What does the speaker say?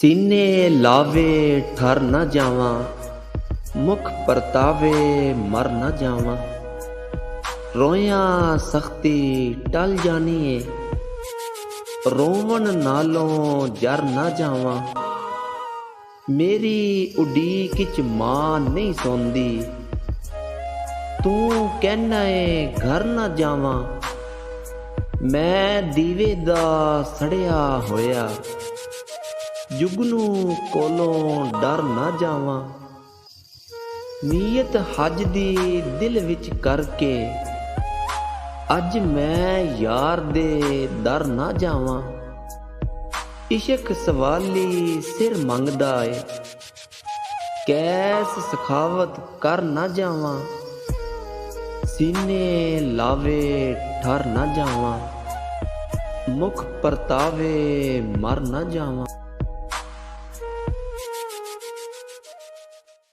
सीने लावे ठर न जावां, मुख परतावे मर न जावां। रोया सख्ती टल जानी है, रोवन नालों जर न जावां। मेरी उडीक च मां नहीं सौंदी, तू कहना है घर न जावां। मैं दीवे दा सड़िया होया, जुगनू कोलों डर न जावां। नीयत हज दी दिल विच करके, अज मैं यार दे दर न जावां। इश्क सवाली सिर मंगदा है, कैस सखावत कर न जावां। सीने लावे ठर न जावां, मुख परतावे मर न जावां।